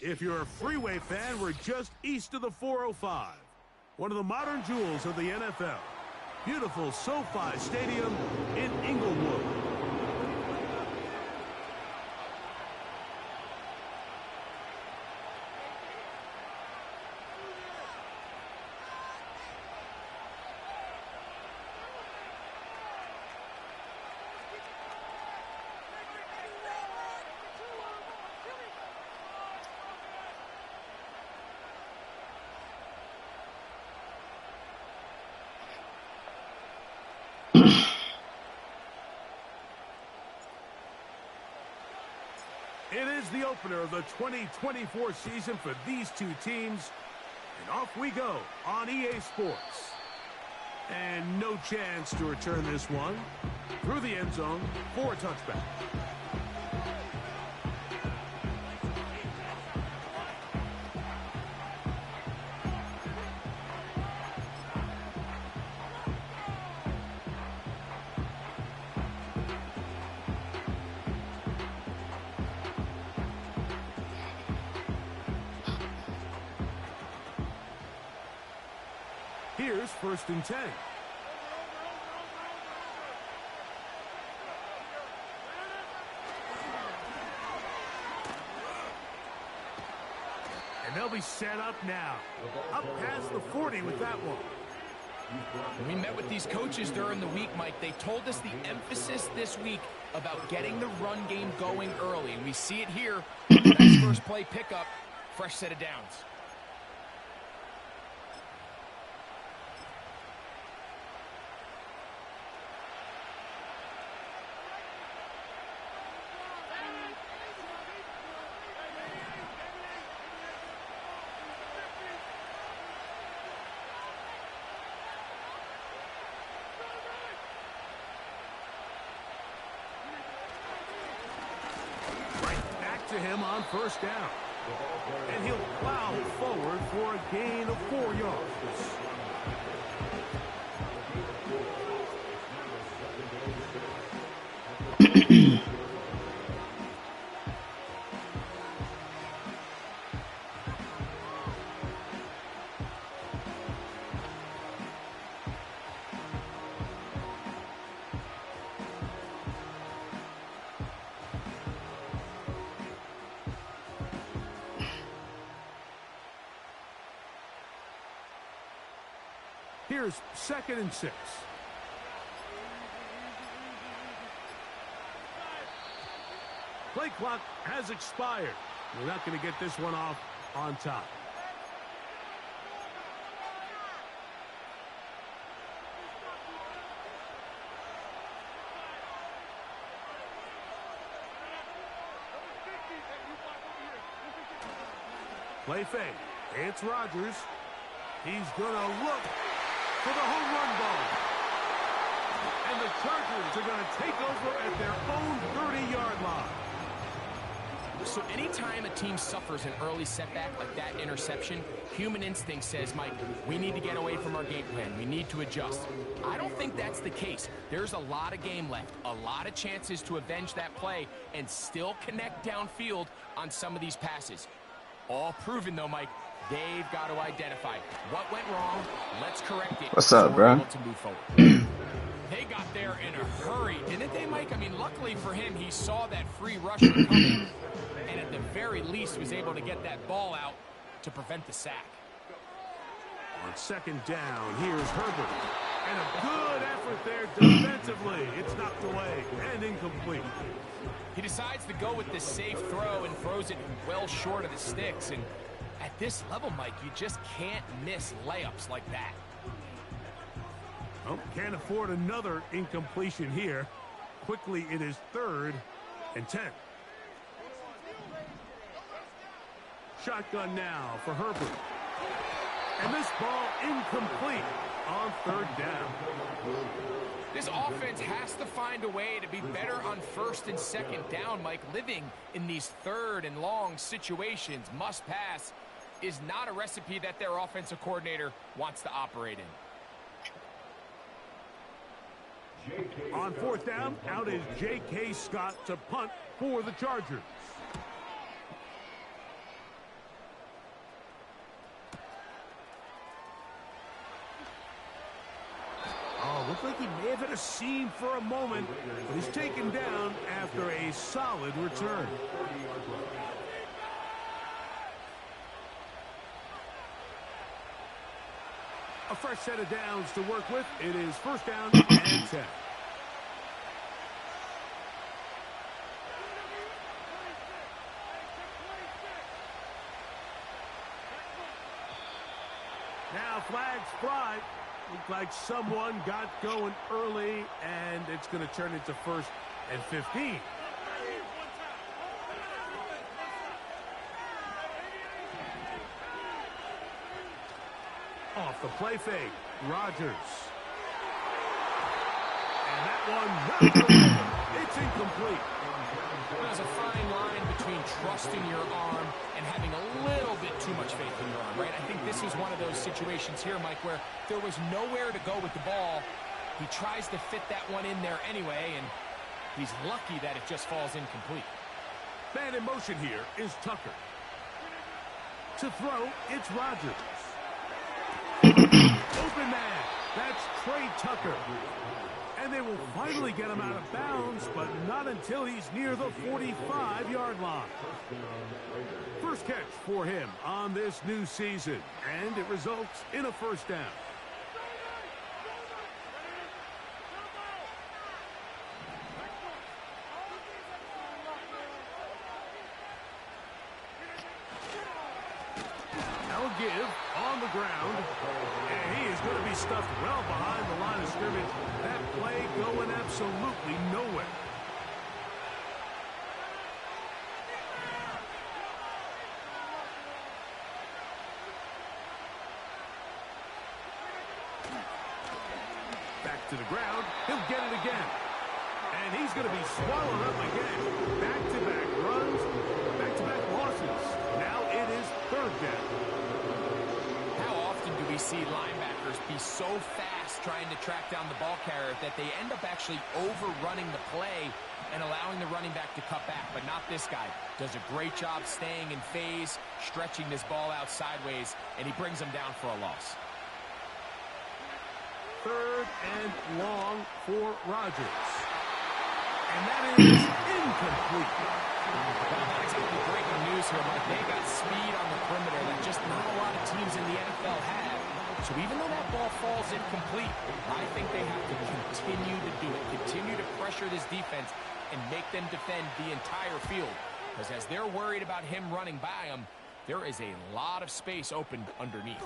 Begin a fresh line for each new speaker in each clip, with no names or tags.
If you're a freeway fan, we're just east of the 405. One of the modern jewels of the NFL. Beautiful SoFi Stadium in Inglewood. It is the opener of the 2024 season for these two teams. And off we go on EA Sports. And no chance to return this one. Through the end zone for a touchback. Here's 1st and 10. And they'll be set up now. Up past the 40 with that one.
We met with these coaches during the week, Mike. They told us the emphasis this week about getting the run game going early. And we see it here. Nice first play pickup. Fresh set of downs.
To him on 1st down. And he'll plow forward for a gain of 4 yards. Here's 2nd and 6. Play clock has expired. We're not going to get this one off on top. Play fake. It's Rodgers. He's going to look for the home run ball. And the Chargers are going to take over at their own 30-yard line.
So anytime a team suffers an early setback like that interception, human instinct says, Mike, we need to get away from our game plan. We need to adjust. I don't think that's the case. There's a lot of game left, a lot of chances to avenge that play and still connect downfield on some of these passes. All proven, though, Mike. They've got to identify what went wrong. Let's correct it.
What's up, bro?
To move forward. They got there in a hurry, didn't they, Mike? I mean, luckily for him, he saw that free rusher coming, and at the very least was able to get that ball out to prevent the sack.
On 2nd down, here's Herbert. And a good effort there defensively. It's knocked away and incomplete.
He decides to go with this safe throw and throws it well short of the sticks. And at this level, Mike, you just can't miss layups like that.
Well, can't afford another incompletion here. Quickly, it is 3rd and 10. Shotgun now for Herbert. And this ball incomplete on 3rd down.
This offense has to find a way to be better on 1st and 2nd down, Mike. Living in these 3rd and long situations, must pass, is not a recipe that their offensive coordinator wants to operate in.
On 4th down, out is J.K. Scott to punt for the Chargers. looked like he may have hit a seam for a moment, but he's taken down after a solid return. A fresh set of downs to work with. It is first down and 10. Now flags fly. Looked like someone got going early, and it's going to turn into first and 15. Off the play fake, Rodgers. And that one knocked away. It's incomplete.
There's a fine line between trusting your arm and having a little bit too much faith in your arm, right? I think this is one of those situations here, Mike, where there was nowhere to go with the ball. He tries to fit that one in there anyway, and he's lucky that it just falls incomplete.
Man in motion here is Tucker. To throw, it's Rodgers. Open man. That's Trey Tucker. And they will finally get him out of bounds, but not until he's near the 45-yard line. First catch for him on this new season, and it results in a first down. Now give on the ground, and he is going to be stuffed well behind the line of scrimmage. That play going absolutely nowhere. Back to the ground. He'll get it again. And he's going to be swallowed up again. Back-to-back runs, back-to-back losses. Now it is third down.
How often do we see linebackers be so fast trying to track down the ball carrier that they end up actually overrunning the play and allowing the running back to cut back? But not this guy. Does a great job staying in phase, stretching this ball out sideways, and he brings him down for a loss.
Third and long for Rodgers. And that is incomplete.
Well, not exactly breaking news here, but they got speed on the perimeter that just not a lot of teams in the NFL have. So even though that ball falls incomplete, I think they have to continue to do it, continue to pressure this defense and make them defend the entire field. Because as they're worried about him running by them, there is a lot of space open underneath.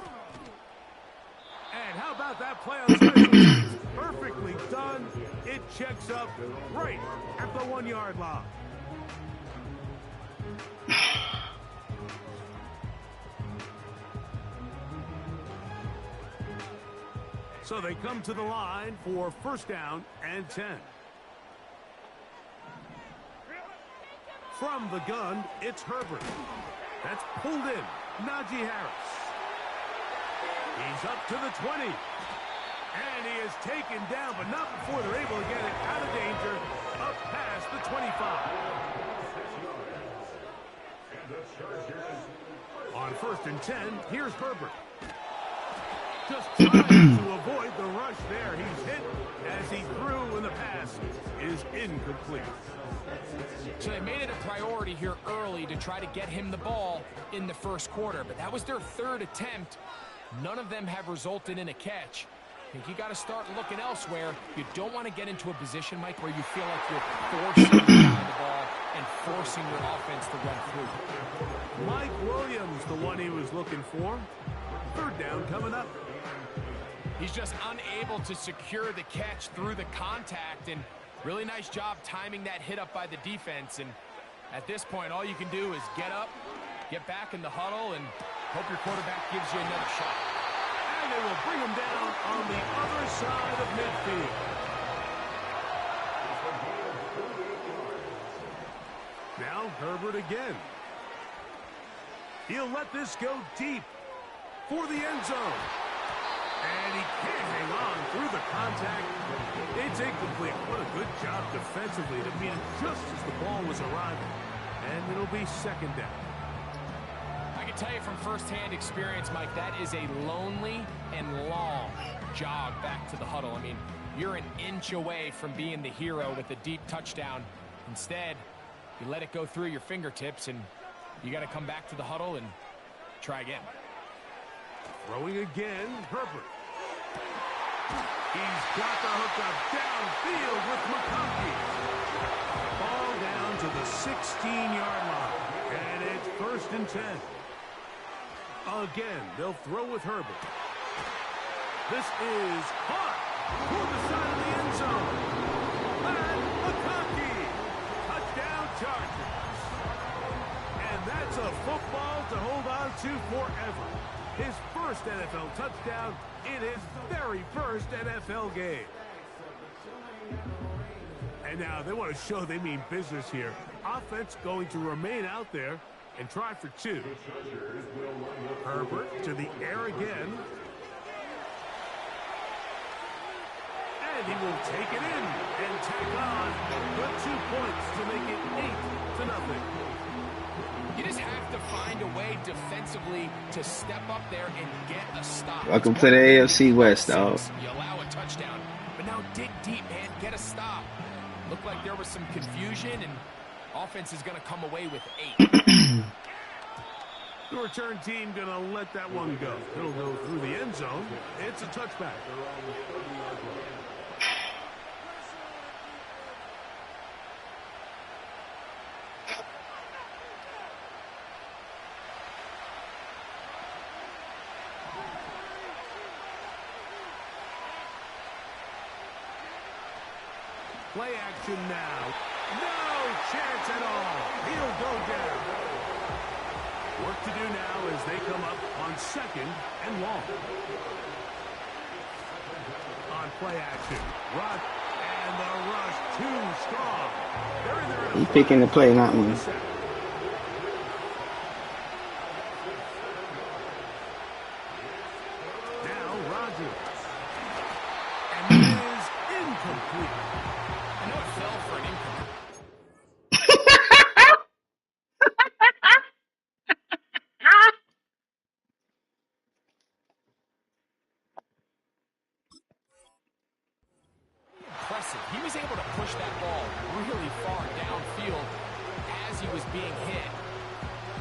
And how about that play on special teams? Perfectly done. It checks up right at the 1-yard line. So they come to the line for first down and 10. From the gun, it's Herbert. That's pulled in. Najee Harris. He's up to the 20. And he is taken down, but not before they're able to get it out of danger, up past the 25. On first and 10, here's Herbert. Just trying to avoid the rush there. He's hit as he threw, and the pass is incomplete.
So they made it a priority here early to try to get him the ball in the first quarter, but that was their third attempt. None of them have resulted in a catch. I think you got to start looking elsewhere. You don't want to get into a position, Mike, where you feel like you're forcing the ball and forcing your offense to run through.
Mike Williams, the one he was looking for. Third down coming up.
He's just unable to secure the catch through the contact, and really nice job timing that hit up by the defense. And at this point, all you can do is get up, get back in the huddle, and hope your quarterback gives you another shot.
And they will bring him down on the other side of midfield. Now Herbert again. He'll let this go deep for the end zone. And he can't hang on through the contact. It's incomplete. What a good job defensively to beat him just as the ball was arriving. And it'll be second down.
I can tell you from firsthand experience, Mike, that is a lonely and long jog back to the huddle. I mean, you're an inch away from being the hero with a deep touchdown. Instead, you let it go through your fingertips, and you got to come back to the huddle and try again.
Throwing again, Herbert. He's got the hook up downfield with McConkey. Ball down to the 16-yard line, and it's 1st and 10. Again, they'll throw with Herbert. This is caught for the side of the end zone. And McConkey, touchdown Chargers. And that's a football to hold on to forever. His first NFL touchdown in his very first NFL game. And now they want to show they mean business here. Offense going to remain out there and try for 2. Herbert to the air again. And he will take it in and tack on the 2 points to make it 8-0.
You just have to find a way defensively to step up there and get a stop.
Welcome to the AFC West, dog.
You allow a touchdown, but now dig deep, man. Get a stop. Looked like there was some confusion, and offense is going to come away with 8.
The return team going to let that one go. It'll go through the end zone. It's a touchback. Play action now. No chance at all. He'll go down. Work to do now as they come up on 2nd and long. On play action. Rod and the rush too strong. They're in there.
He's picking the play, not me.
Now Rodgers. And it is incomplete.
I know it fell for an incomplete. Impressive. He was able to push that ball really far downfield as he was being hit.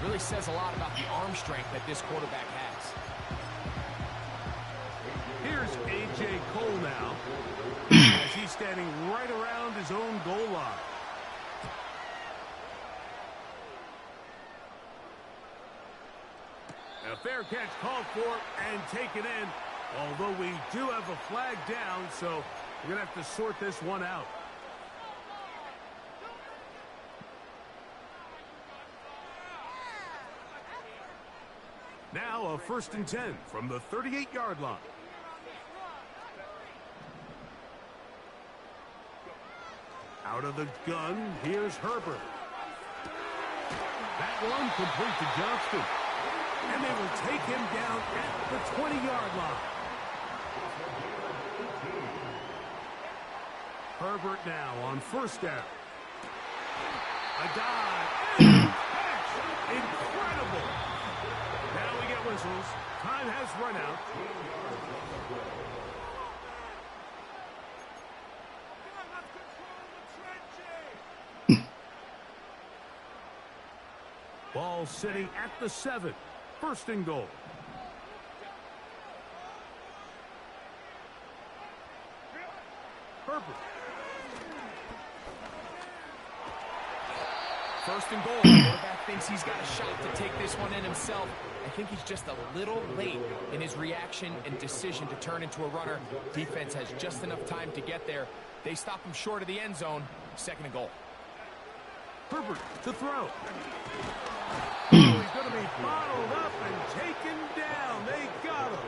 Really says a lot about the arm strength that this quarterback has.
Here's A.J. Cole now, as he's standing right around his own goal line. A fair catch called for and taken in, although we do have a flag down, so we're going to have to sort this one out. Now a 1st and 10 from the 38-yard line. Out of the gun, here's Herbert. That one complete to Johnston. And they will take him down at the 20-yard line. Herbert now on 1st down. A dive. And a catch. Incredible. Now we get whistles. Time has run out. Ball sitting at the 7. 1st and goal. Herbert.
1st and goal. The quarterback thinks he's got a shot to take this one in himself. I think he's just a little late in his reaction and decision to turn into a runner. Defense has just enough time to get there. They stop him short of the end zone. 2nd and goal.
Herbert to throw. He's going to be bottled up and taken down. They got him.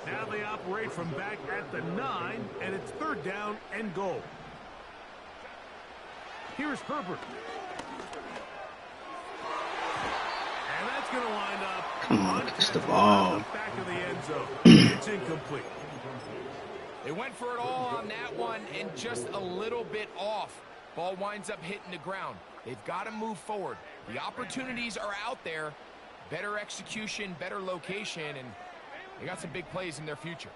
Now they operate from back at the 9, and it's 3rd down and goal. Here's Herbert. And that's going to wind up.
Come on, it's the ball.
The back of the end zone. It's incomplete.
They went for it all on that one and just a little bit off. Ball winds up hitting the ground. They've got to move forward. The opportunities are out there. better execution, better location, and they got some big plays in their future.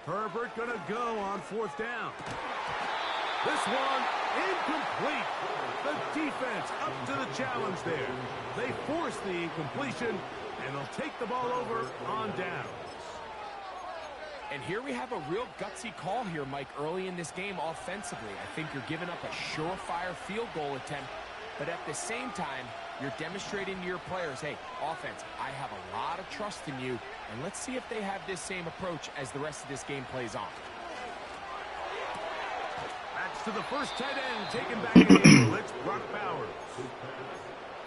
Herbert gonna go on 4th down. This one incomplete. The defense up to the challenge there. They force the incompletion, and they'll take the ball over on downs.
And here we have a real gutsy call here, Mike, early in this game offensively. I think you're giving up a surefire field goal attempt, but at the same time, you're demonstrating to your players, hey, offense, I have a lot of trust in you, and let's see if they have this same approach as the rest of this game plays on.
Backs to the first tight end, taken back in. It's Brock Bowers.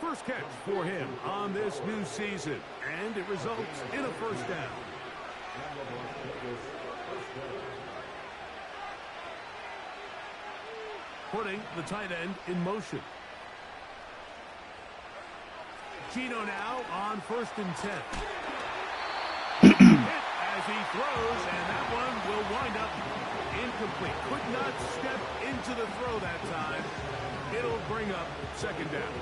First catch for him on this new season, and it results in a 1st down. Putting the tight end in motion. Gino now on 1st and 10. Hit as he throws, and that one will wind up incomplete. Could not step into the throw that time. It'll bring up 2nd down.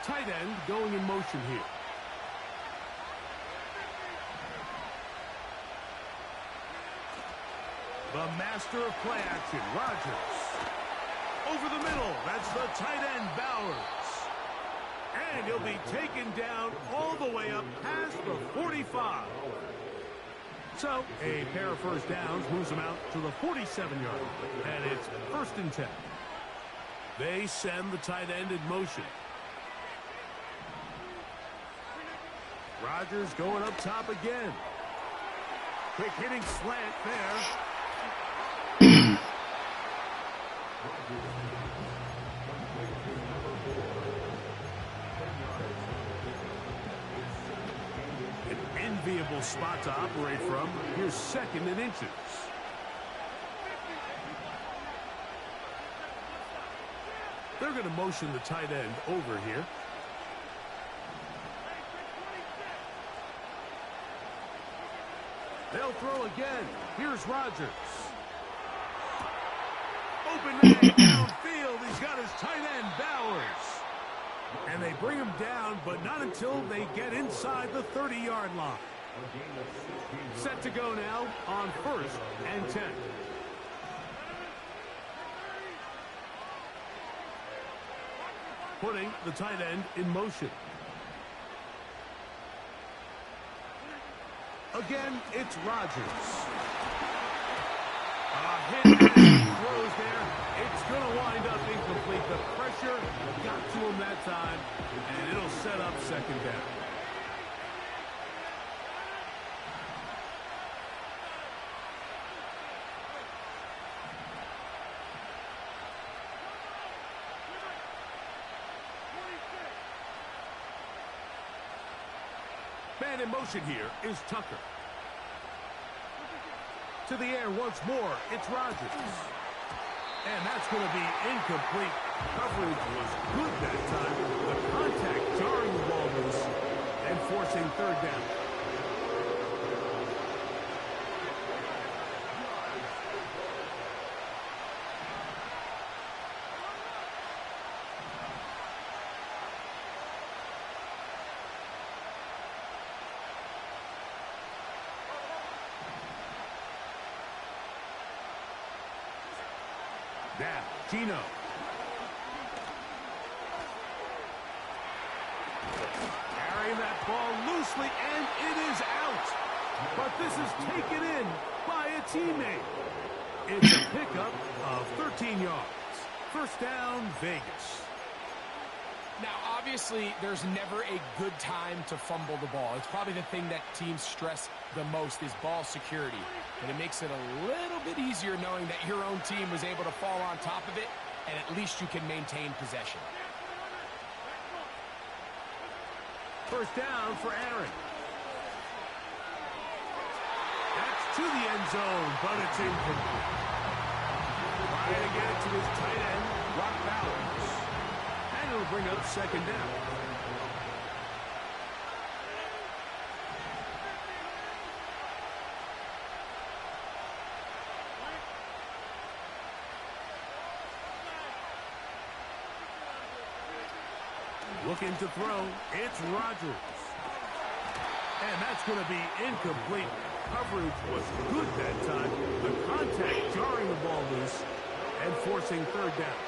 Tight end going in motion here. The master of play action, Rodgers. Over the middle, that's the tight end, Bowers. And he'll be taken down all the way up past the 45. So, a pair of 1st downs moves him out to the 47-yard line. And it's 1st and 10. They send the tight end in motion. Rodgers going up top again. Quick hitting slant there. An enviable spot to operate from. Here's 2nd and inches. They're going to motion the tight end over here. They'll throw again. Here's Rodgers. Open man downfield. He's got his tight end, Bowers. And they bring him down, but not until they get inside the 30-yard line. Set to go now on 1st and 10. Putting the tight end in motion. Again, it's Rodgers. A hit as he throws there. It's going to wind up incomplete. The pressure got to him that time, and it'll set up 2nd down. Man in motion here is Tucker. To the air once more, it's Rodgers. And that's going to be incomplete. Coverage was good that time. The contact jarring the ball loose and forcing 3rd down. Now, Gino. Carrying that ball loosely, and it is out. But this is taken in by a teammate. It's a pickup of 13 yards. 1st down, Vegas.
Now, obviously, there's never a good time to fumble the ball. It's probably the thing that teams stress the most is ball security. But it makes it a little bit easier knowing that your own team was able to fall on top of it, and at least you can maintain possession.
1st down for Aaron. That's to the end zone, but it's incomplete. Trying to get it to his tight end, Brock Bowers. And it'll bring up 2nd down. Looking to throw. It's Rodgers. And that's going to be incomplete. Coverage was good that time. The contact jarring the ball loose and forcing third down.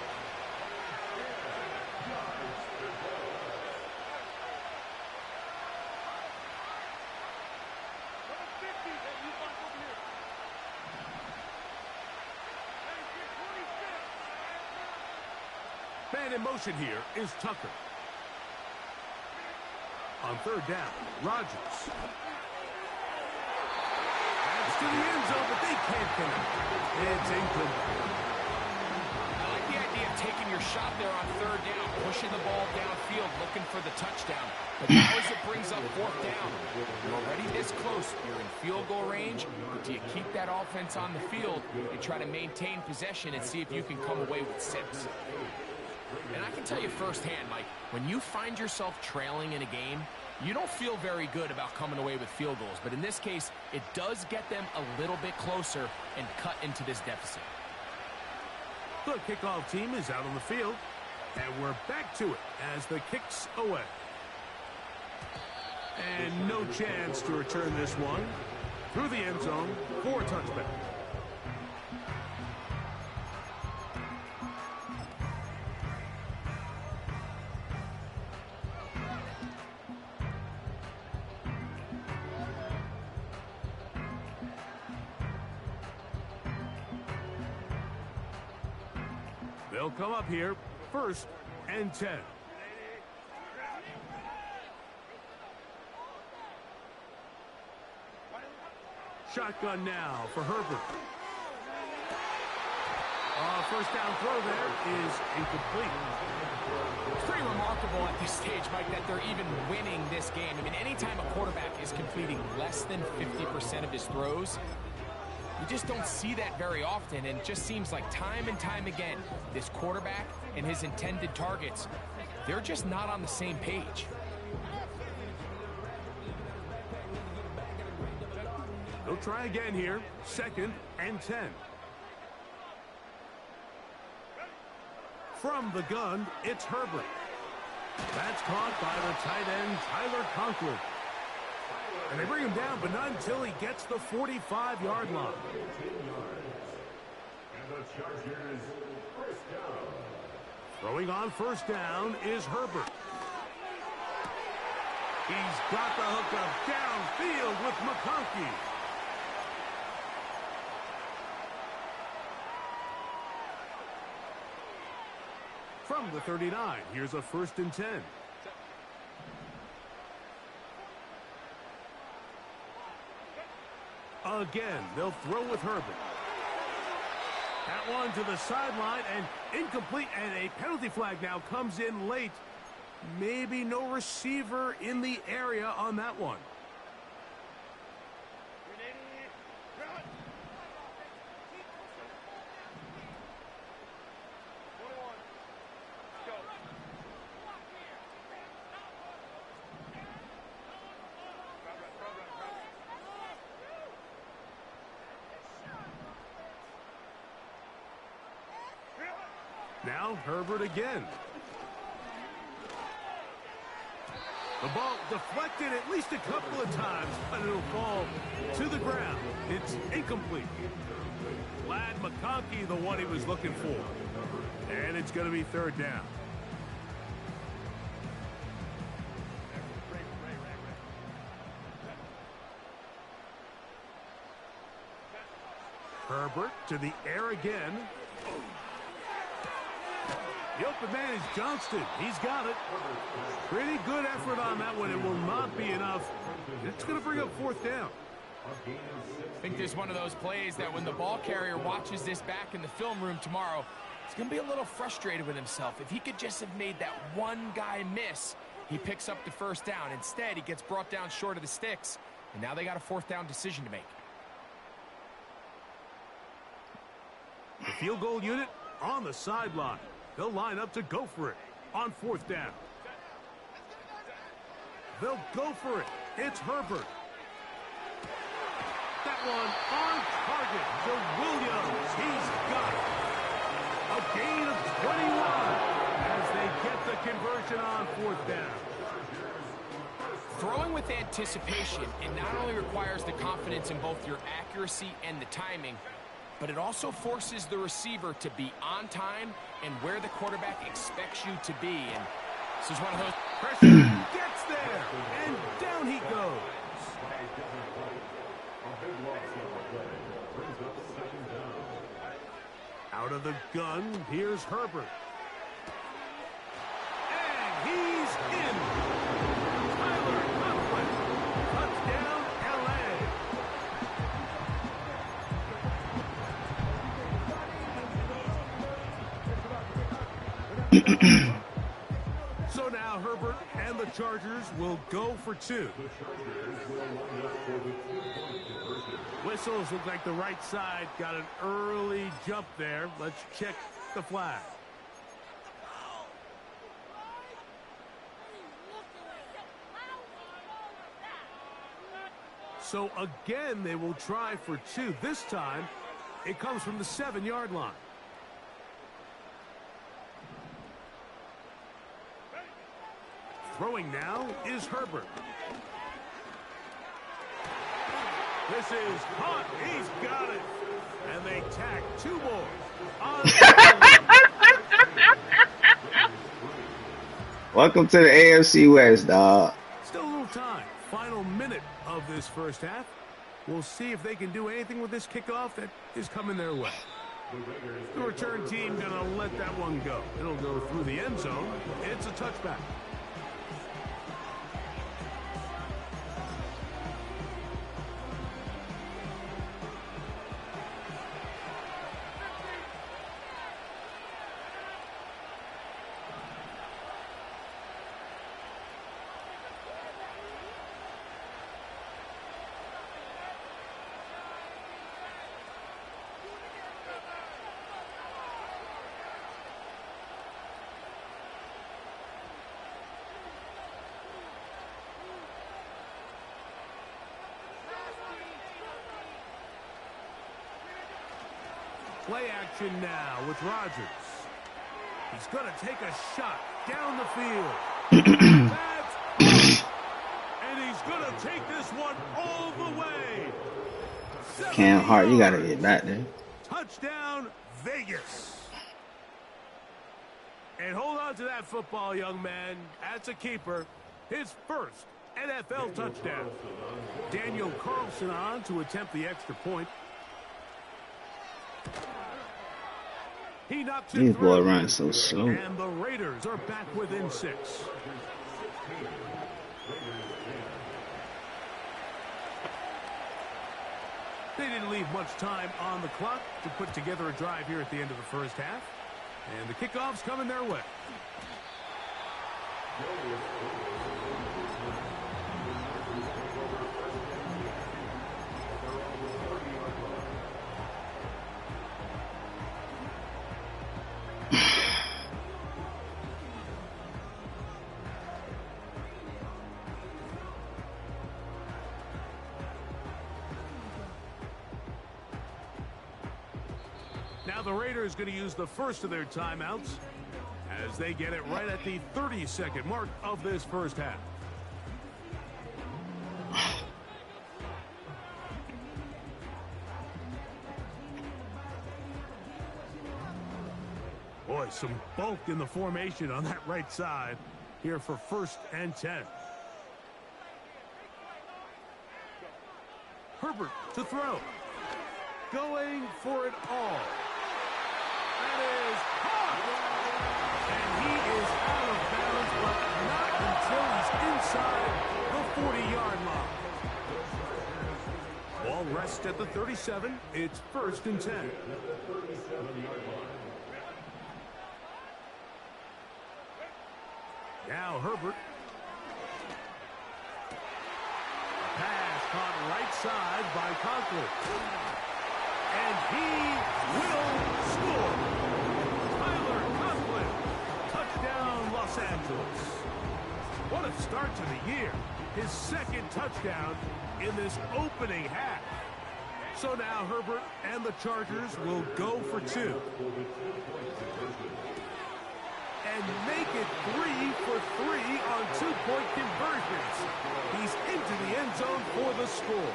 Man in motion here is Tucker. On third down, Rodgers. That's to the end zone, but they can't connect. It's incomplete.
I like the idea of taking your shot there on third down, pushing the ball downfield, looking for the touchdown. But now as it brings up fourth down, you're already this close. You're in field goal range, but do you keep that offense on the field and try to maintain possession and see if you can come away with 6? And I can tell you firsthand, Mike, when you find yourself trailing in a game, you don't feel very good about coming away with field goals. But in this case, it does get them a little bit closer and cut into this deficit.
The kickoff team is out on the field, and we're back to it as the kick's away. And no chance to return this one through the end zone for a touchback. They'll come up here, 1st and 10. Shotgun now for Herbert. First down throw there is incomplete.
It's pretty remarkable at this stage, Mike, that they're even winning this game. I mean, anytime a quarterback is completing less than 50% of his throws, you just don't see that very often, and it just seems like time and time again, this quarterback and his intended targets, they're just not on the same page.
They'll try again here, 2nd and 10. From the gun, it's Herbert. That's caught by the tight end, Tyler Conklin. And they bring him down, but not until he gets the 45-yard line. Throwing on first down is Herbert. He's got the hookup downfield with McConkey. From the 39, here's a 1st and 10. Again, they'll throw with Herbert. That one to the sideline and incomplete, and a penalty flag now comes in late. Maybe no receiver in the area on that one. Now Herbert again. The ball deflected at least a couple of times, but it'll fall to the ground. It's incomplete. Lad McConkey, the one he was looking for. And it's going to be 3rd down. Herbert to the air again. The open man is Johnston. He's got it. Pretty good effort on that one. It will not be enough. It's going to bring up 4th down.
I think there's one of those plays that when the ball carrier watches this back in the film room tomorrow, he's going to be a little frustrated with himself. If he could just have made that one guy miss, he picks up the 1st down. Instead, he gets brought down short of the sticks, and now they got a 4th down decision to make.
The field goal unit on the sideline. They'll line up to go for it on 4th down. They'll go for it. It's Herbert. That one on target to Williams. He's got it. A gain of 21. as they get the conversion on 4th down.
Throwing with anticipation, it not only requires the confidence in both your accuracy and the timing, but it also forces the receiver to be on time and where the quarterback expects you to be. And this is one of those.
Pressure gets there, and down he goes. Out of the gun, here's Herbert. And he's in. Tyler Conklin, touchdown LA. So now Herbert and the Chargers will go for 2. Whistles look like the right side got an early jump there. Let's check the flag. So again, they will try for 2. This time, it comes from the 7-yard line. Throwing now is Herbert. This is hot. He's got it. And they tack 2 more.
Welcome to the AFC West, dog.
Still a little time. Final minute of this first half. We'll see if they can do anything with this kickoff that is coming their way. The return team going to let that one go. It'll go through the end zone. It's a touchback. Play action now with Rodgers. He's going to take a shot down the field. And he's going to take this one all the way.
Cam Hart, you got to get back there.
Touchdown, Vegas. And hold on to that football, young man. That's a keeper. His first NFL touchdown. Daniel Carlson on to attempt the extra point. He knocks it
These
through.
boys run so slow.
And the Raiders are back within 6. They didn't leave much time on the clock to put together a drive here at the end of the first half. And the kickoff's coming their way. Now the Raiders going to use the first of their timeouts as they get it right at the 30-second mark of this first half. Boy, some bulk in the formation on that right side here for 1st and 10. Herbert to throw. Going for it all. That is caught. And he is out of bounds, but not until he's inside the 40-yard line. Ball rests at the 37. It's 1st and 10. Now Herbert. Pass caught right side by Conklin. And he will score. Tyler Conklin. Touchdown, Los Angeles. What a start to the year. His 2nd touchdown in this opening half. So now Herbert and the Chargers will go for 2. and make it 3 for 3 on 2-point conversions. He's into the end zone for the score.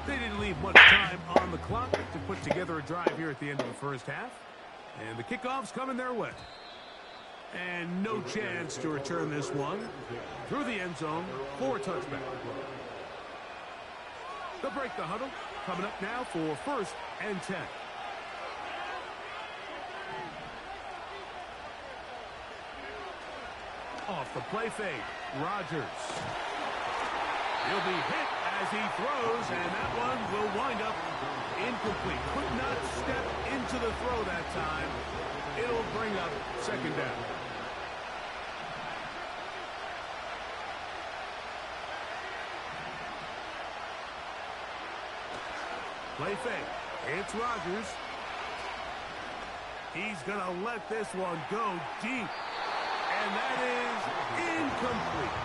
They didn't leave much time on the clock to put together a drive here at the end of the first half. And the kickoff's coming their way. And no chance to return this one through the end zone for a touchback. They'll break the huddle. Coming up now for 1st and 10. Off the play fake, Rodgers. He'll be hit as he throws, and that one will wind up incomplete. Could not step into the throw that time. It'll bring up 2nd down. Play fake. It's Rodgers. He's going to let this one go deep. And that is incomplete.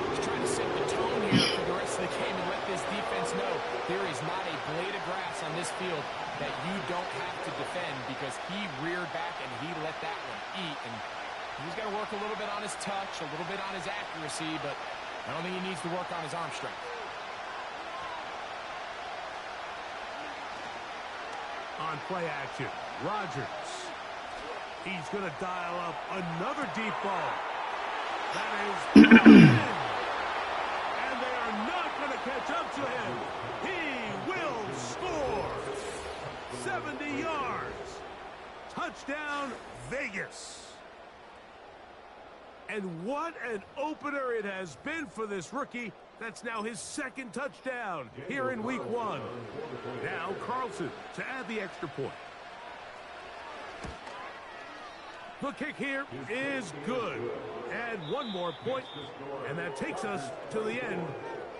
He's trying to set the tone here for the rest of the game and let this defense know there is not a blade of grass on this field that you don't have to defend, because he reared back and he let that one eat. And he's got to work a little bit on his touch, a little bit on his accuracy, but I don't think he needs to work on his arm strength.
On play action, Rodgers. He's going to dial up another deep ball. That is and they are not going to catch up to him. He will score. 70 yards. Touchdown, Vegas. And what an opener it has been for this rookie. That's now his 2nd touchdown here in week 1. Now Carlson to add the extra point. The kick here is good. Add one more point, and that takes us to the end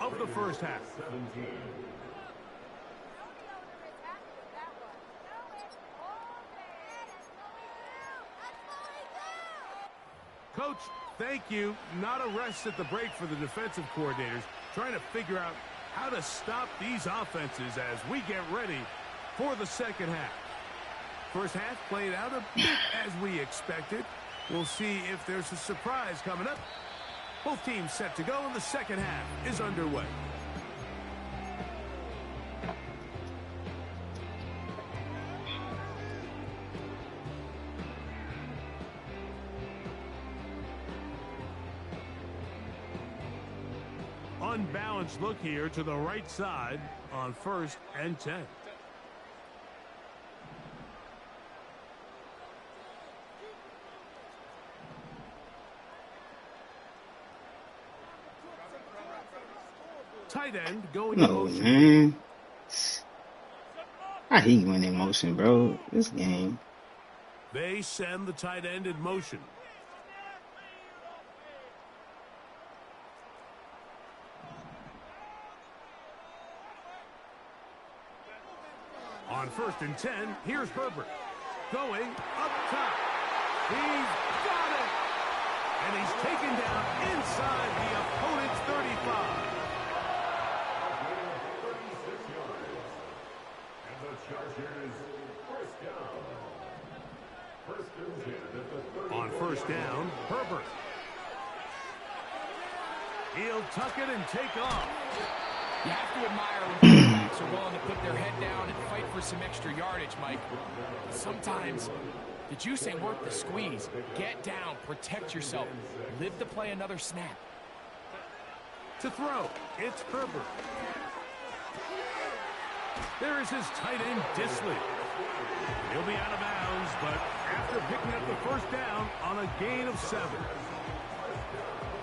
of the first half. Coach, thank you. Not a rest at the break for the defensive coordinators, trying to figure out how to stop these offenses as we get ready for the second half. First half played out a bit as we expected. We'll see if there's a surprise coming up. Both teams set to go, and the second half is underway. Unbalanced look here to the right side on 1st and 10. Tight end going in motion.
Man. I hate when in motion, bro. This game.
They send the tight end in motion. On 1st and 10, here's Herbert. Going up top. He's got it! And he's taken down inside the opponent's 35. On 1st down, Herbert. He'll tuck it and take off.
You have to admire when quarterbacks are willing to put their head down and fight for some extra yardage, Mike. Sometimes the juice ain't worth the squeeze. Get down, protect yourself, live to play another snap.
To throw, it's Herbert. There is his tight end, Disley. He'll be out of bounds, but after picking up the 1st down on a gain of 7.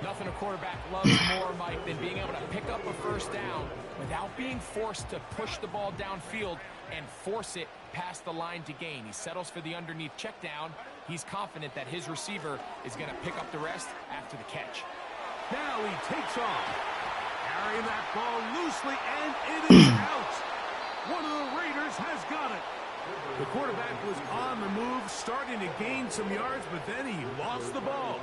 Nothing a quarterback loves more, Mike, than being able to pick up a 1st down without being forced to push the ball downfield and force it past the line to gain. He settles for the underneath check down. He's confident that his receiver is going to pick up the rest after the catch.
Now he takes off, carrying that ball loosely, and it is out. One of the Raiders has got it. The quarterback was on the move, starting to gain some yards, but then he lost the ball.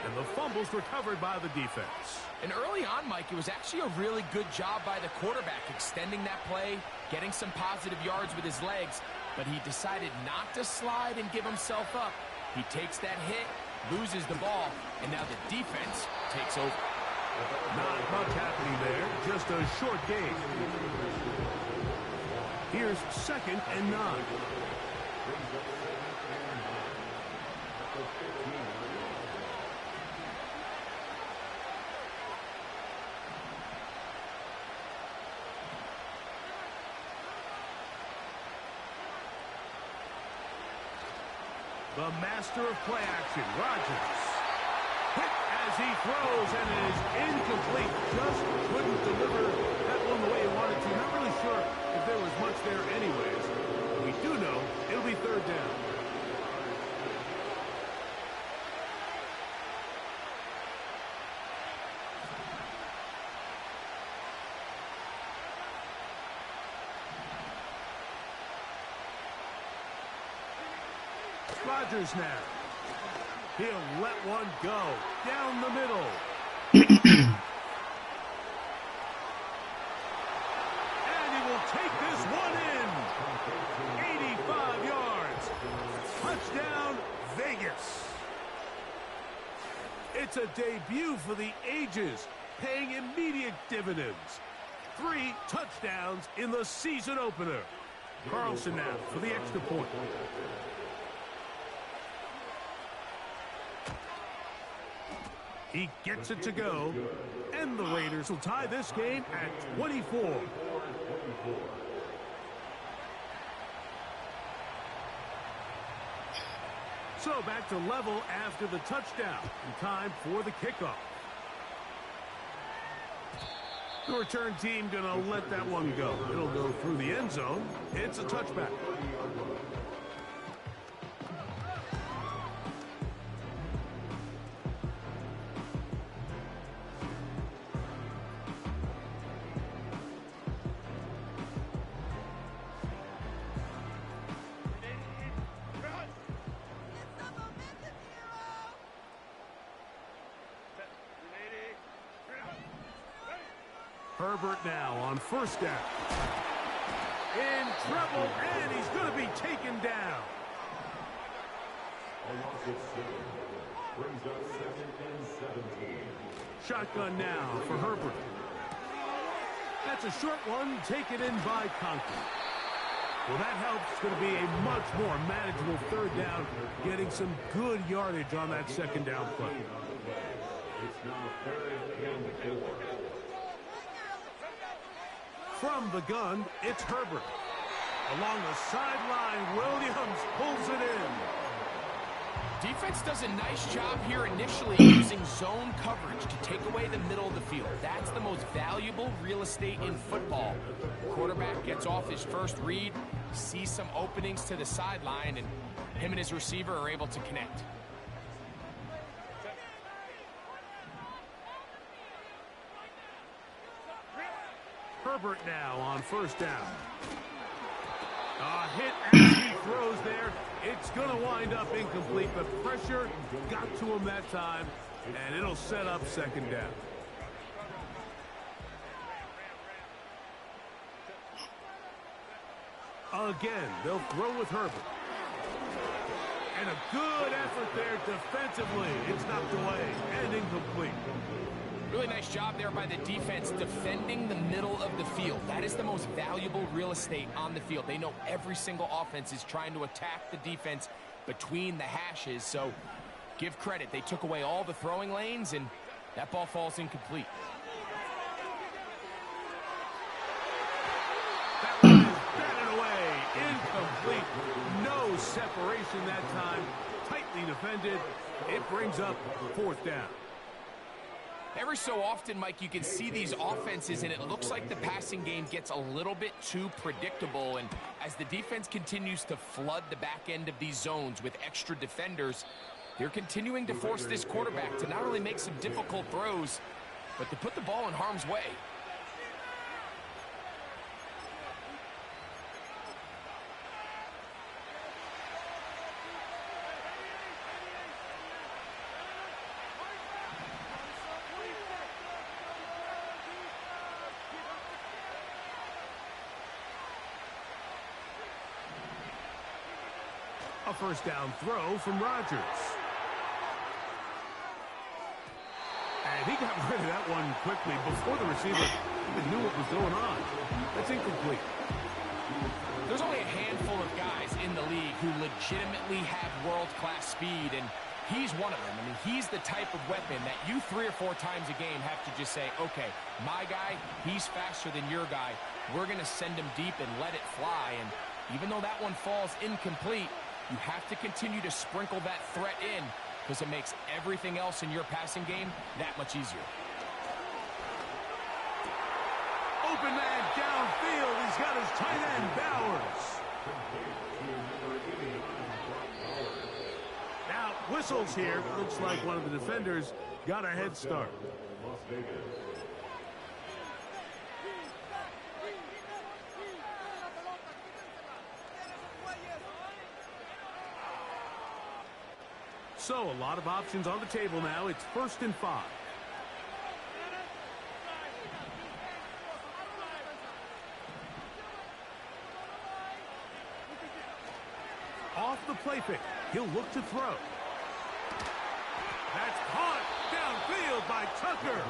And the fumble's recovered by the defense.
And early on, Mike, it was actually a really good job by the quarterback, extending that play, getting some positive yards with his legs. but he decided not to slide and give himself up. He takes that hit, loses the ball, and now the defense takes over.
Not much happening there, just a short game. Here's 2nd and 9. The master of play action, Rodgers. Hit as he throws, and it is incomplete. Just couldn't deliver that one the way he wanted to. Not really sure if there was much there anyways. We do know it'll be 3rd down. Rodgers now. He'll let one go down the middle. And he will take this one in. 85 yards. Touchdown, Vegas. It's a debut for the ages, paying immediate dividends. 3 touchdowns in the season opener. Carlson now for the extra point. He gets it to go, and the Raiders will tie this game at 24. So back to level after the touchdown. And time for the kickoff. The return team going to let that one go. It'll go through the end zone. It's a touchback. Herbert now on 1st down. In trouble, and he's going to be taken down. Shotgun now for Herbert. That's a short one, taken in by Conklin. Well, that helps. It's going to be a much more manageable 3rd down, getting some good yardage on that 2nd down play.
It's now 3rd and 4.
From the gun, it's Herbert. Along the sideline, Williams pulls it in.
Defense does a nice job here initially using zone coverage to take away the middle of the field. That's the most valuable real estate in football. Quarterback gets off his first read, sees some openings to the sideline, and him and his receiver are able to connect.
Herbert now on 1st down. A hit as he throws there. It's going to wind up incomplete. The pressure got to him that time, and it'll set up 2nd down. Again, they'll throw with Herbert. And a good effort there defensively. It's knocked away and incomplete.
Really nice job there by the defense defending the middle of the field. That is the most valuable real estate on the field. They know every single offense is trying to attack the defense between the hashes. So give credit. They took away all the throwing lanes, and that ball falls incomplete.
That one is batted away. Incomplete. No separation that time. Tightly defended. It brings up 4th down.
Every so often, Mike, you can see these offenses, and it looks like the passing game gets a little bit too predictable. And as the defense continues to flood the back end of these zones with extra defenders, they're continuing to force this quarterback to not only make some difficult throws, but to put the ball in harm's way.
A first down throw from Rodgers. And he got rid of that one quickly before the receiver even knew what was going on. That's incomplete.
There's only a handful of guys in the league who legitimately have world-class speed, and he's one of them. I mean, he's the type of weapon that you 3 or 4 times a game have to just say, okay, my guy, he's faster than your guy. We're going to send him deep and let it fly. And even though that one falls incomplete, you have to continue to sprinkle that threat in because it makes everything else in your passing game that much easier.
Open man downfield. He's got his tight end, Bowers. Now, whistles here. Looks like one of the defenders got a head start. So, a lot of options on the table now. It's 1st and 5. Off the play fake. He'll look to throw. That's caught downfield by Tucker.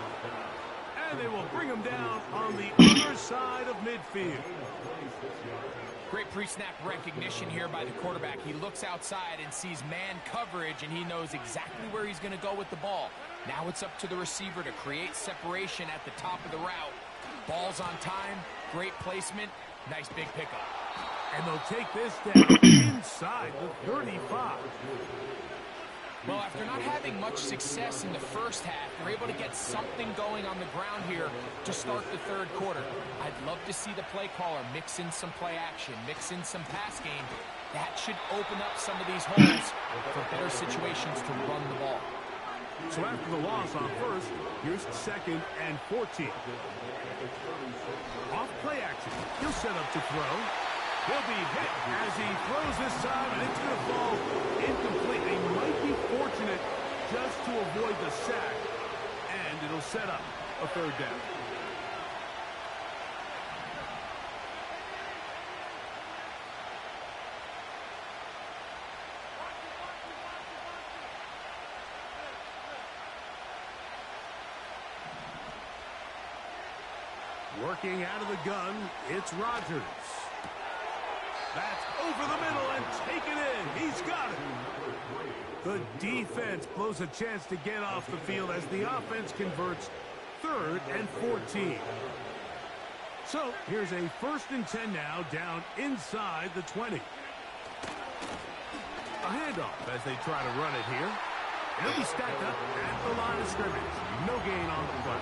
And they will bring him down on the other side of midfield.
Great pre-snap recognition here by the quarterback. He looks outside and sees man coverage, and he knows exactly where he's going to go with the ball. Now it's up to the receiver to create separation at the top of the route. Ball's on time, great placement, nice big pickup.
And they'll take this down inside the 35.
Well, after not having much success in the first half, they're able to get something going on the ground here to start the 3rd quarter. I'd love to see the play caller mix in some play action, mix in some pass game. That should open up some of these holes for better situations to run the ball.
So after the loss on 1st, here's 2nd and 14. Off play action. He'll set up to throw. He'll be hit as he throws this time, and it's going to fall incomplete. They might be fortunate just to avoid the sack, and it'll set up a 3rd down. Working out of the gun, it's Rodgers. That's over the middle and taken in. He's got it. The defense blows a chance to get off the field as the offense converts 3rd and 14. So here's a 1st and 10 now down inside the 20. A handoff as they try to run it here. It'll be stacked up at the line of scrimmage. No gain on the play.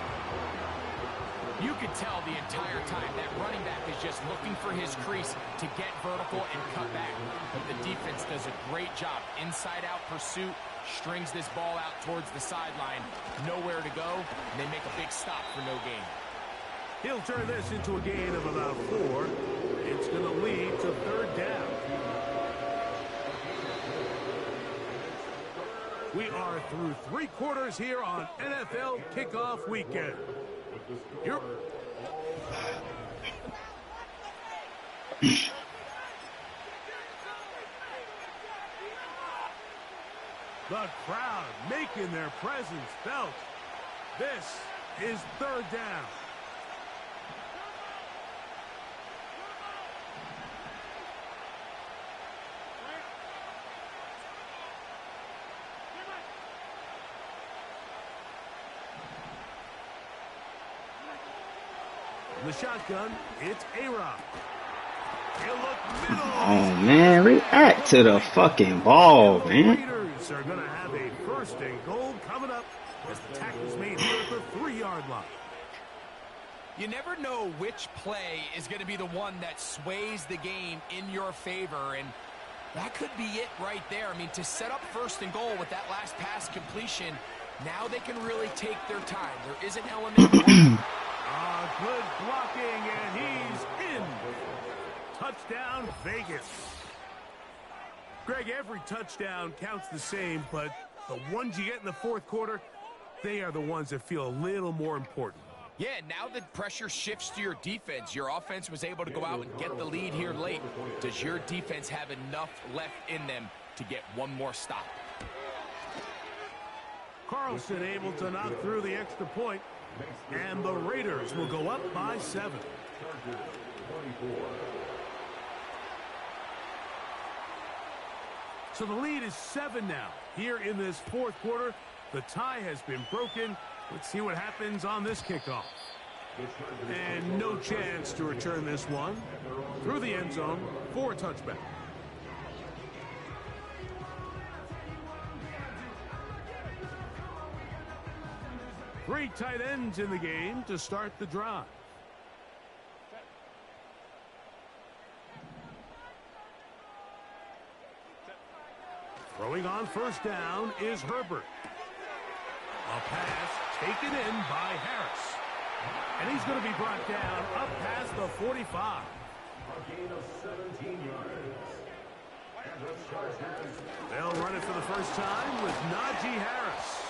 You could tell the entire time that running back is just looking for his crease to get vertical and cut back. But the defense does a great job. Inside-out pursuit, strings this ball out towards the sideline. Nowhere to go, and they make a big stop for no gain.
He'll turn this into a gain of about 4. It's going to lead to 3rd down. We are through 3 quarters here on NFL Kickoff Weekend. The crowd making their presence felt. This is 3rd down. The shotgun, it's A-Rob. He'll look middle.
Oh, man, react to the fucking ball, man.
Raiders are going to have a 1st and goal coming up as the tackle's made here at the 3-yard line.
You never know which play is going to be the one that sways the game in your favor, and that could be it right there. I mean, to set up 1st and goal with that last pass completion, now they can really take their time. There is an element
Good blocking, and he's in. Touchdown, Vegas. Greg, every touchdown counts the same, but the ones you get in the 4th quarter, they are the ones that feel a little more important.
Yeah, now the pressure shifts to your defense. Your offense was able to go out and get the lead here late. Does your defense have enough left in them to get one more stop.
Carlson able to knock through the extra point, and the Raiders will go up by 7. So the lead is 7 now. Here in this fourth quarter, the tie has been broken. Let's see what happens on this kickoff. And no chance to return this one through the end zone for a touchback. Three tight ends in the game to start the drive. Throwing on first down is Herbert. A pass taken in by Harris. And he's going to be brought down up past the 45.
A gain of 17 yards. And the Chargers.
They'll run it for the first time with Najee Harris.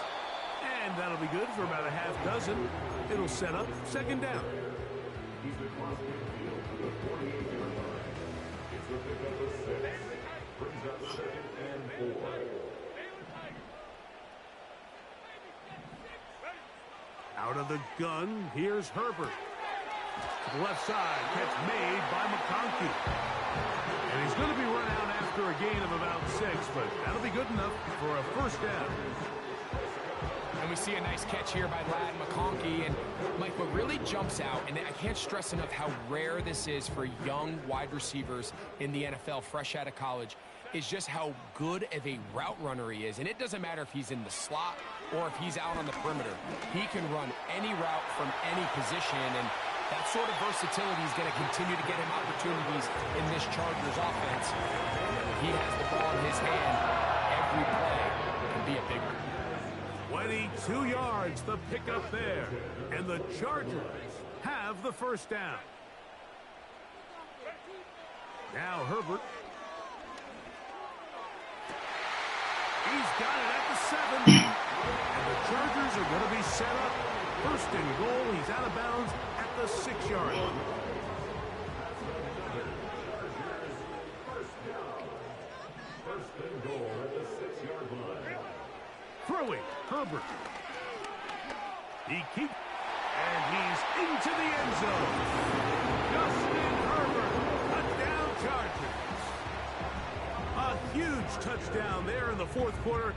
And that'll be good for about a half dozen. It'll set up second down.
He's across midfield to the 48-yard line. It's the pickup of 6. Brings up 2nd and 4.
Out of the gun, here's Herbert. To the left side, catch made by McConkey. And he's going to be run out after a gain of about 6, but that'll be good enough for a first down.
And we see a nice catch here by Lad McConkey. And, Mike, what really jumps out, and I can't stress enough how rare this is for young wide receivers in the NFL fresh out of college, is just how good of a route runner he is. And it doesn't matter if he's in the slot or if he's out on the perimeter. He can run any route from any position, and that sort of versatility is going to continue to get him opportunities in this Chargers offense. He has the ball in his hand. Every play can be a big one.
22 yards, the pickup there. And the Chargers have the first down. Now Herbert. He's got it at the 7. And the Chargers are going to be set up. First and goal. He's out of bounds at the 6-yard line.
First and goal at the 6-yard line.
Throwing, Herbert. He keeps, and he's into the end zone. Justin Herbert, touchdown Chargers. A huge touchdown there in the fourth quarter,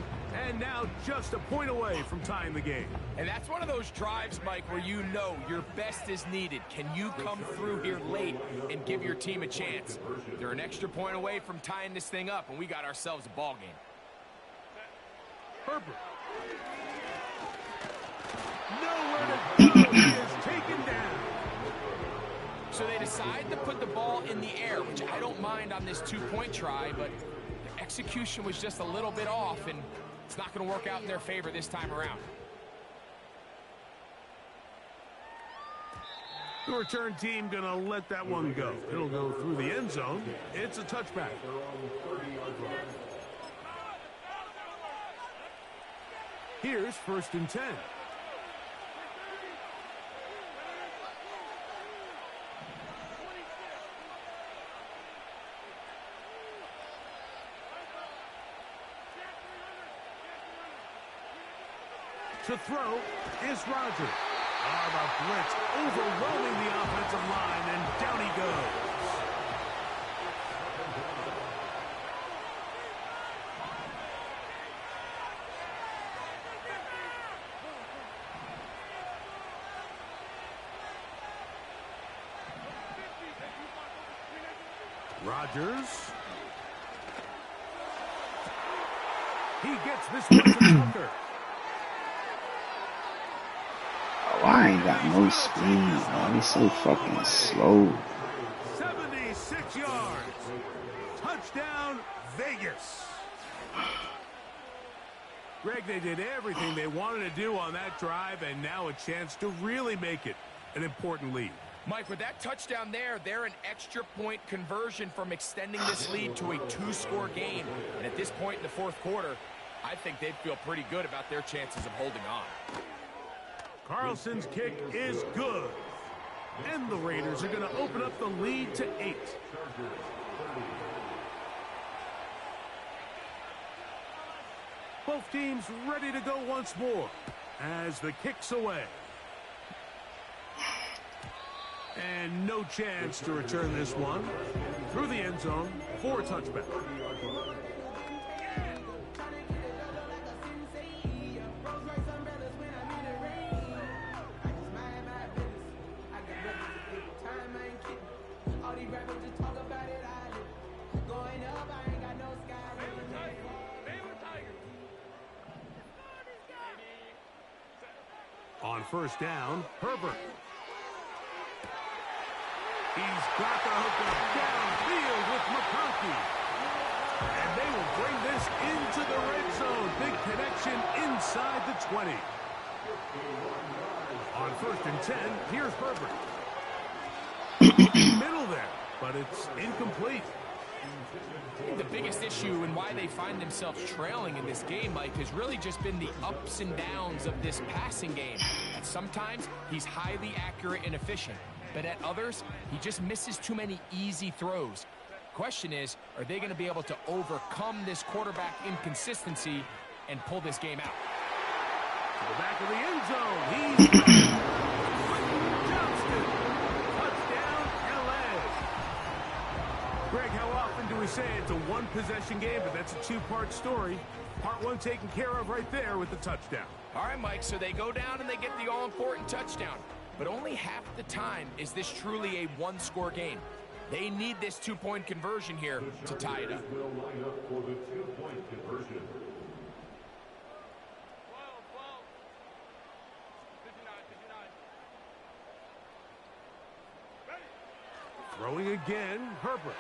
and now just a point away from tying the game.
And that's one of those drives, Mike, where you know your best is needed. Can you come through here late and give your team a chance? They're an extra point away from tying this thing up, and we got ourselves a ball game.
Herbert. Nowhere to go. He is taken down.
So they decide to put the ball in the air, which I don't mind on this two-point try, but the execution was just a little bit off, and it's not going to work out in their favor this time around.
The return team going to let that one go. It'll go through the end zone. It's a touchback. Here's first and 10. To throw is Rodgers. The blitz overwhelming the offensive line, and down he goes. Rodgers. He gets this one to Tucker.
Oh, I ain't got no speed. Oh, he's so fucking slow.
76 yards. Touchdown, Vegas. Greg, they did everything they wanted to do on that drive, and now a chance to really make it an important lead.
Mike, with that touchdown there, they're an extra point conversion from extending this lead to a 2-score game. And at this point in the fourth quarter, I think they'd feel pretty good about their chances of holding on.
Carlson's kick is good. And the Raiders are going to open up the lead to 8. Both teams ready to go once more as the kick's away. And no chance to return this one. Through the end zone for a touchback. On first down, Herbert. He's got the hookup downfield with McConkey. And they will bring this into the red zone. Big connection inside the 20. On first and 10, here's Herbert. Middle there, but it's incomplete.
I think the biggest issue and why they find themselves trailing in this game, Mike, has really just been the ups and downs of this passing game. And sometimes he's highly accurate and efficient, but at others, he just misses too many easy throws. Question is, are they going to be able to overcome this quarterback inconsistency and pull this game out?
To the back of the end zone, he's Johnston. Touchdown, LA. Greg, how often do we say it's a one-possession game, but that's a two-part story? Part one taken care of right there with the touchdown.
All right, Mike, so they go down and they get the all-important touchdown. But only half the time is this truly a one-score game. They need this two-point conversion here to tie it up.
Will line up for the two-point conversion.
Throwing again, Herbert.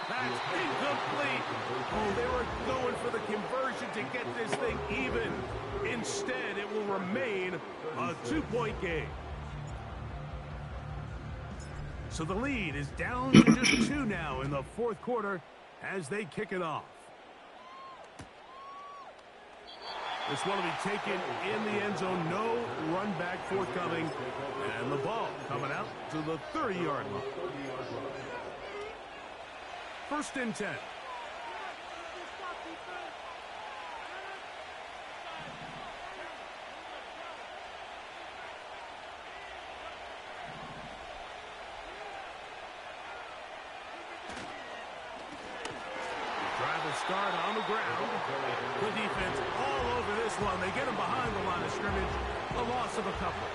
That's incomplete. Oh, they were going for the conversion to get this thing even. Instead, it will remain a two-point game. So the lead is down to just 2 now in the fourth quarter as they kick it off. This one will be taken in the end zone. No run back forthcoming. And the ball coming out to the 30-yard line. First and 10. Start on the ground. The defense all over this one. They get him behind the line of scrimmage. A loss of a couple.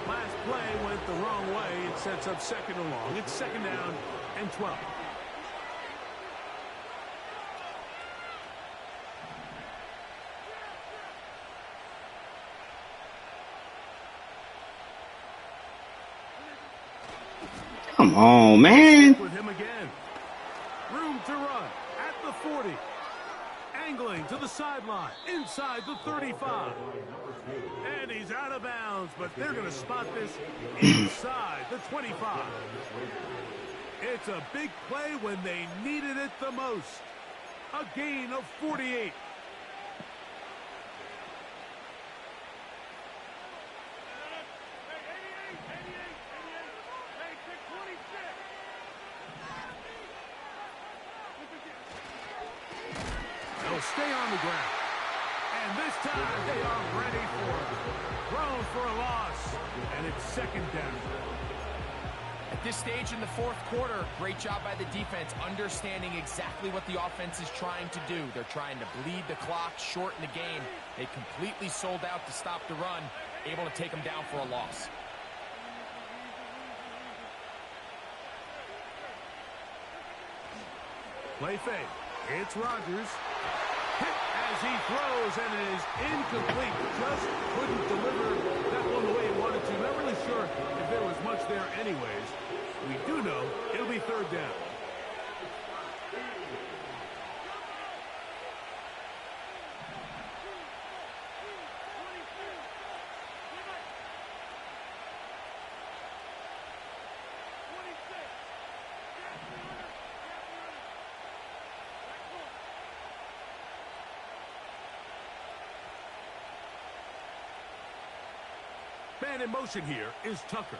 Last play went the wrong way. It sets up second and long. It's second down and 12.
Come on, man.
With him again. Room to run. 40. Angling to the sideline. Inside the 35. And he's out of bounds, but they're going to spot this inside the 25. It's a big play when they needed it the most. A gain of 48. Stay on the ground. And this time they are ready for it. Thrown for a loss. And it's second down.
At this stage in the fourth quarter, great job by the defense understanding exactly what the offense is trying to do. They're trying to bleed the clock, shorten the game. They completely sold out to stop the run, able to take them down for a loss.
Play fake. It's Rodgers. Hit as he throws, and it is incomplete. Just couldn't deliver that one the way he wanted to. Not really sure if there was much there anyways. We do know it'll be third down. Man in motion here is Tucker.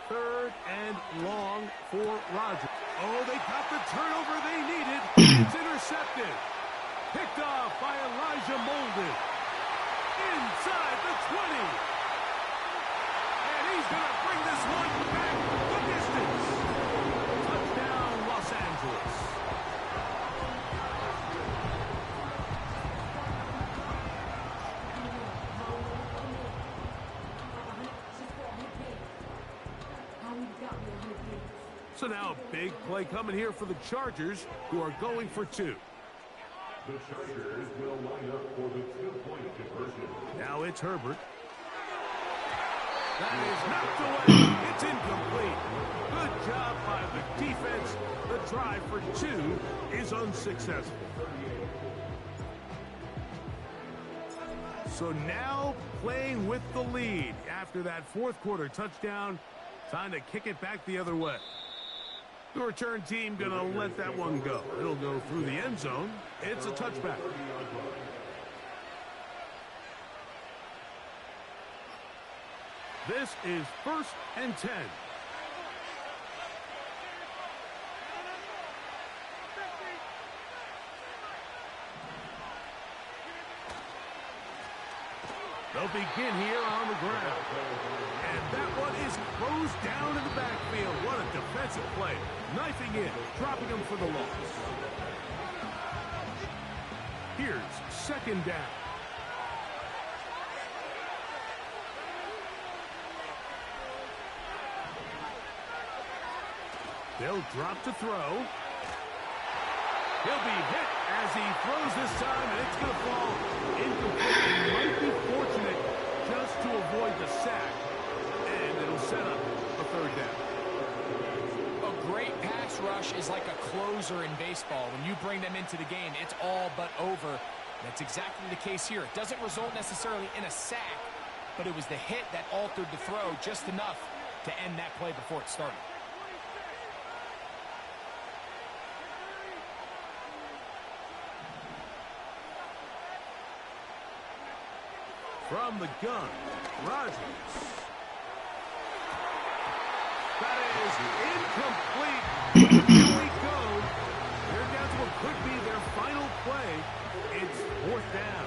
Third and long for Rodgers. Oh, they got the turnover they needed. It's intercepted. Picked off by Elijah Molden. Inside the 20. And he's going to bring this one back the distance. Touchdown, Los Angeles. So now a big play coming here for the Chargers, who are going for two.
The Chargers will line up for the two-point conversion.
Now it's Herbert. That is knocked away. It's incomplete. Good job by the defense. The try for two is unsuccessful. So now playing with the lead after that fourth quarter touchdown. Time to kick it back the other way. The return team going to let that one go. It'll go through the end zone. It's a touchback. This is 1st and 10. They'll begin here on the ground. And that one is closed down in the backfield. What a defensive play. Knifing in, dropping him for the loss. Here's 2nd down. They'll drop to throw. He'll be hit as he throws this time, and it's going to fall incomplete. He might be fortunate just to avoid the sack, and it'll set up a 3rd down.
A great pass rush is like a closer in baseball. When you bring them into the game, it's all but over. That's exactly the case here. It doesn't result necessarily in a sack, but it was the hit that altered the throw just enough to end that play before it started.
From the gun, Rodgers. That is incomplete. Here we go. They're down to what could be their final play. It's 4th down.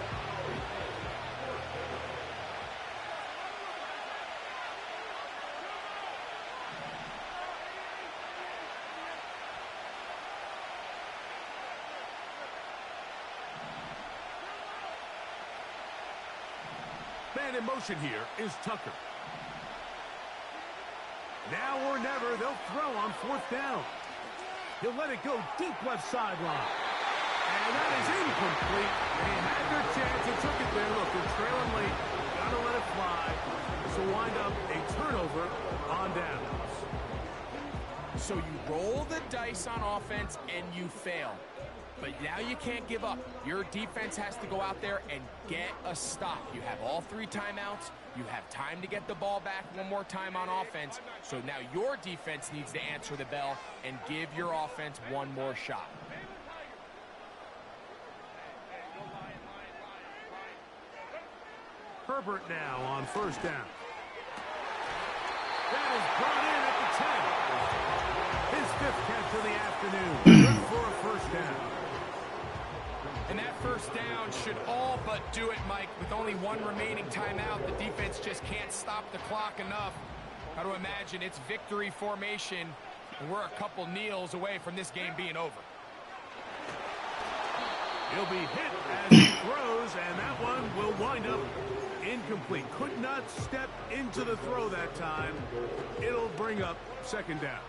Man in motion here is Tucker. Now or never, they'll throw on 4th down. He'll let it go deep left sideline. And that is incomplete. They had their chance and took it there. Look, they're trailing late. Gotta let it fly. So wind up a turnover on downs.
So you roll the dice on offense and you fail. But now you can't give up. Your defense has to go out there and get a stop. You have all 3 timeouts. You have time to get the ball back one more time on offense. So now your defense needs to answer the bell and give your offense one more shot.
Herbert now on 1st down. That is brought in at the 10. His 5th catch of the afternoon. Good for a 1st down.
And that 1st down should all but do it, Mike. With only 1 remaining timeout, the defense just can't stop the clock enough. Got to imagine it's victory formation, and we're a couple kneels away from this game being over.
He'll be hit as he throws, and that one will wind up incomplete. Could not step into the throw that time. It'll bring up 2nd down.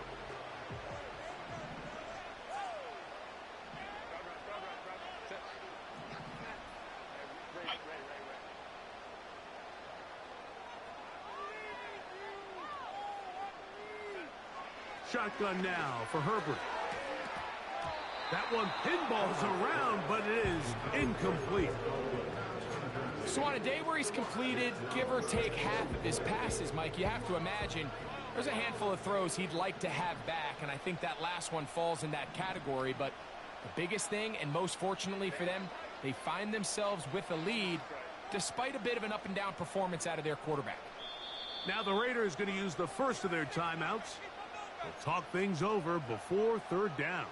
Shotgun now for Herbert. That one pinballs around, but it is incomplete.
So on a day where he's completed, give or take half of his passes, Mike, you have to imagine there's a handful of throws he'd like to have back, and I think that last one falls in that category. But the biggest thing, and most fortunately for them, they find themselves with a lead despite a bit of an up-and-down performance out of their quarterback.
Now the Raiders going to use the first of their timeouts. They'll talk things over before third down.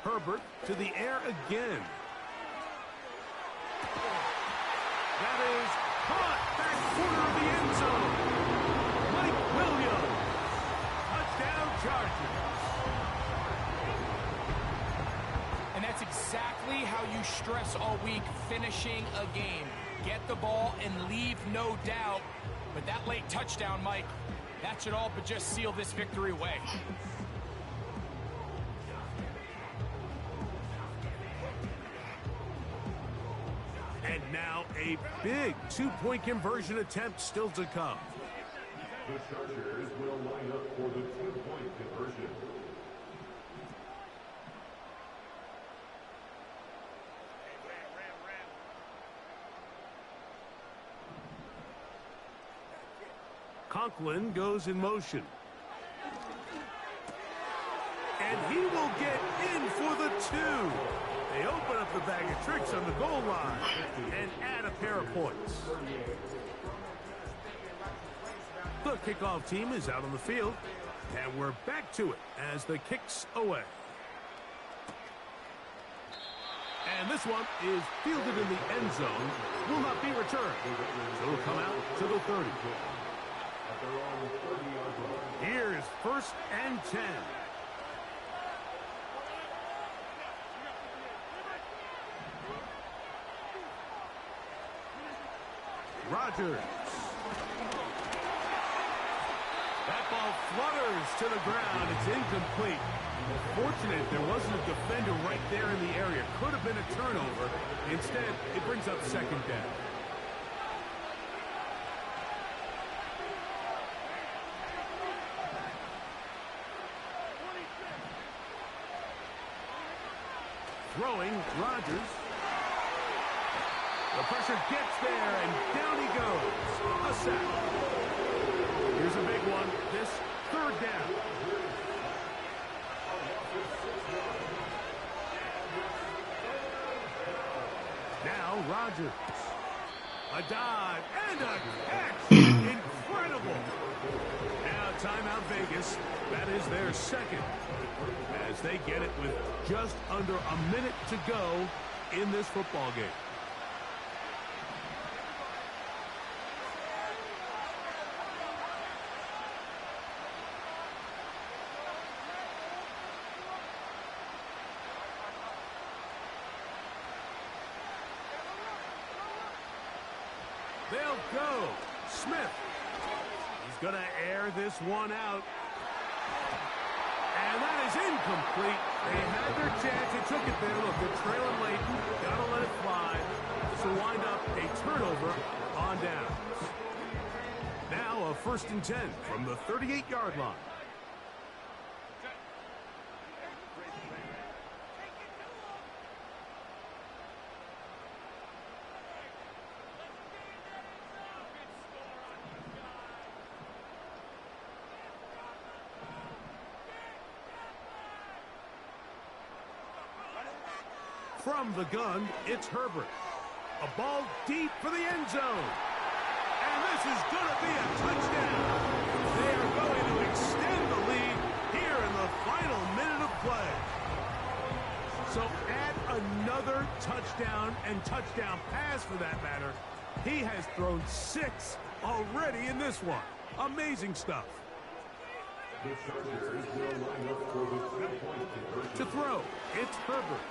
Herbert to the air again. That is caught back corner of the end zone. Mike Williams. Touchdown Chargers.
And that's exactly how you stress all week finishing a game. Get the ball and leave no doubt. But that late touchdown, Mike, that should all but just seal this victory away.
And now a big two-point conversion attempt still to come.
The Chargers will line up for the two-point conversion.
Conklin goes in motion. And he will get in for the two. They open up the bag of tricks on the goal line and add a pair of points. The kickoff team is out on the field, and we're back to it as the kick's away. And this one is fielded in the end zone, will not be returned. So it'll come out to the 30. Here's 1st and 10. Rodgers. That ball flutters to the ground. It's incomplete. Fortunate there wasn't a defender right there in the area. Could have been a turnover. Instead, it brings up second down. Throwing, Rodgers. The pressure gets there, and down he goes. A sack. Here's a big one. This third down. Now Rodgers. A dive and a catch. Incredible. Now timeout Vegas. That is their second. As they get it with just under a minute to go in this football game. They'll go. Smith. He's going to air this one out. And that is incomplete. They had their chance. They took it there. Look, they're trailing late. Got to let it fly. So wind up a turnover on downs. Now a 1st and 10 from the 38-yard line. From the gun, it's Herbert. A ball deep for the end zone. And this is going to be a touchdown. They are going to extend the lead here in the final minute of play. So add another touchdown and touchdown pass for that matter. He has thrown 6 already in this one. Amazing stuff.
The Chargers will line up for the two-point conversion.
To throw, it's Herbert.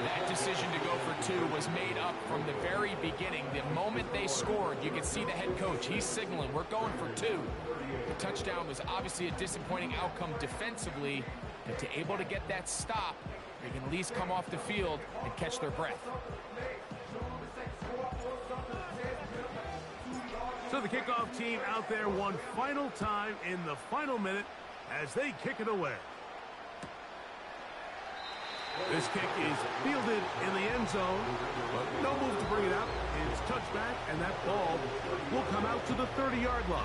That decision to go for 2 was made up from the very beginning. The moment they scored, you could see the head coach. He's signaling, we're going for 2. The touchdown was obviously a disappointing outcome defensively, but to able to get that stop, they can at least come off the field and catch their breath.
So the kickoff team out there one final time in the final minute as they kick it away. This kick is fielded in the end zone, but no move to bring it out. It's touchback, and that ball will come out to the 30-yard line.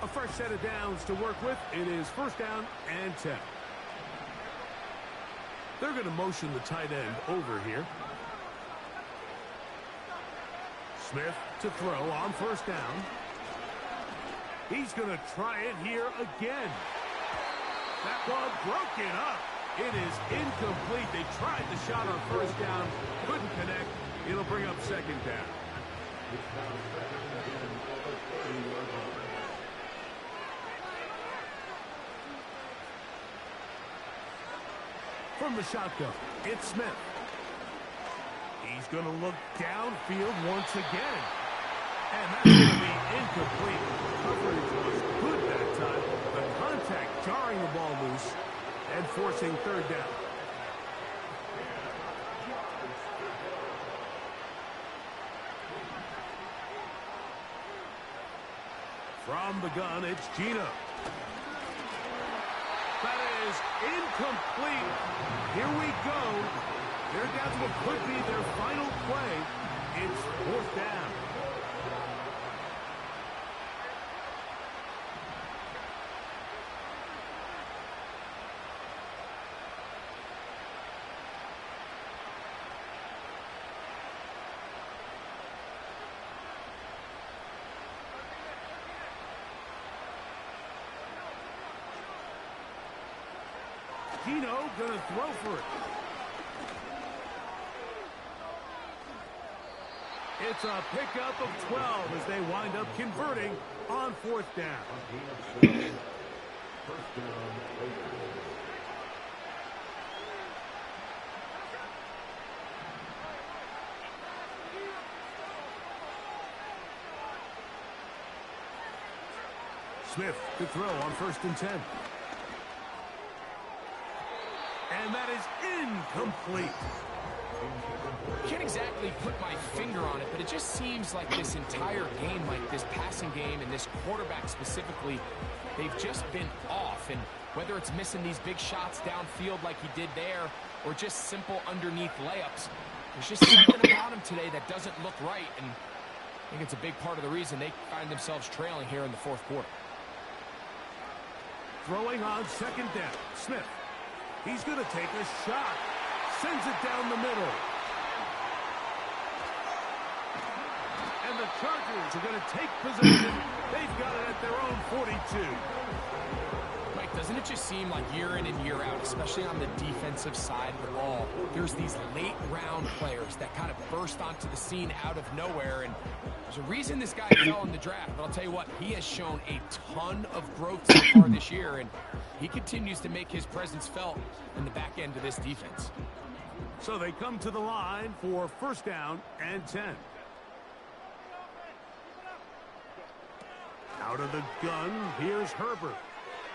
A fresh set of downs to work with. It is first down and 10. They're going to motion the tight end over here. Smith to throw on first down. He's going to try it here again. That ball broken up. It is incomplete. They tried the shot on first down. Couldn't connect. It'll bring up second down. From the shotgun, it's Smith. He's going to look downfield once again. And that's going to be incomplete. Coverage was good that time. The contact jarring the ball loose and forcing third down. From the gun, it's Gino. That is incomplete. Here we go. They're down to what could be their final play. It's fourth down. Gino gonna throw for it. It's a pickup of 12 as they wind up converting on fourth down. Smith to throw on first and 10. And that is incomplete.
Can't exactly put my finger on it, but it just seems like this entire game, like this passing game and this quarterback specifically, they've just been off. And whether it's missing these big shots downfield like he did there or just simple underneath layups, there's just something about him today that doesn't look right. And I think it's a big part of the reason they find themselves trailing here in the fourth quarter.
Throwing on second down, Smith. He's going to take a shot. Sends it down the middle. And the Chargers are going to take possession. They've got it at their own 42.
Mike, doesn't it just seem like year in and year out, especially on the defensive side of the ball, there's these late round players that kind of burst onto the scene out of nowhere, and there's a reason this guy fell in the draft, but I'll tell you what, he has shown a ton of growth so far this year, and he continues to make his presence felt in the back end of this defense.
So they come to the line for first down and 10. Out of the gun, here's Herbert.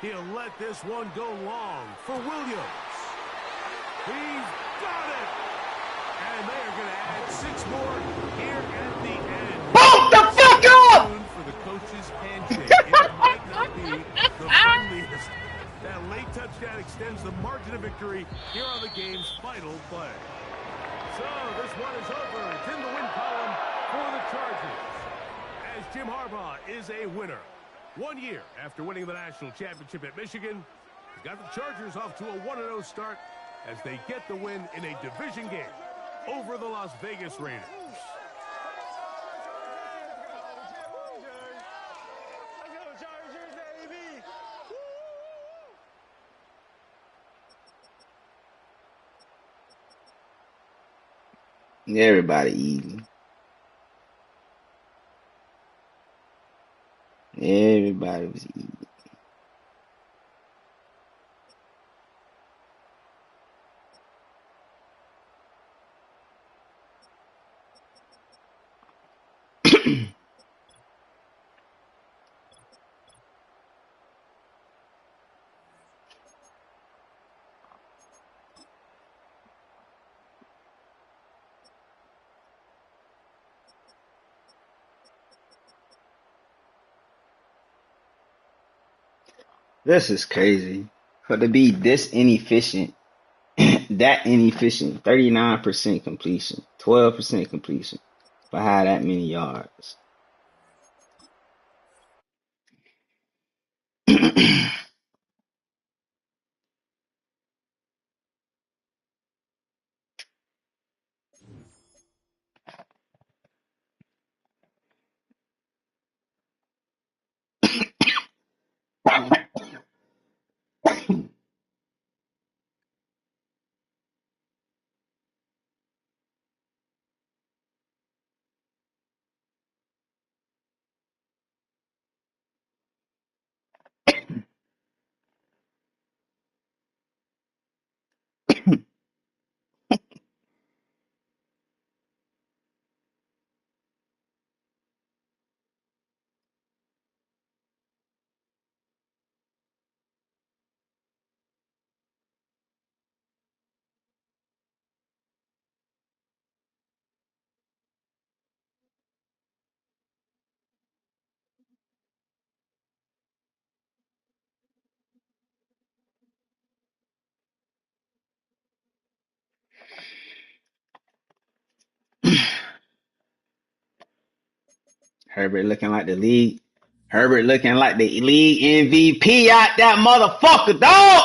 He'll let this one go long for Williams. He's got it! And they are going to add 6 more here at the end.
Hold the fuck up!
For the coach's handshake. It might not be the friendliest. That late touchdown extends the margin of victory here on the game's final play. So this one is over. It's in the win column for the Chargers, as Jim Harbaugh is a winner. 1 year after winning the national championship at Michigan, he's got the Chargers off to a 1-0 start as they get the win in a division game over the Las Vegas Raiders.
Everybody eating. Everybody was eating. This is crazy. For to be this inefficient, that inefficient, 39% completion, 12% completion, but have that many yards. Herbert looking like the league. Herbert looking like the league MVP out that motherfucker, dog.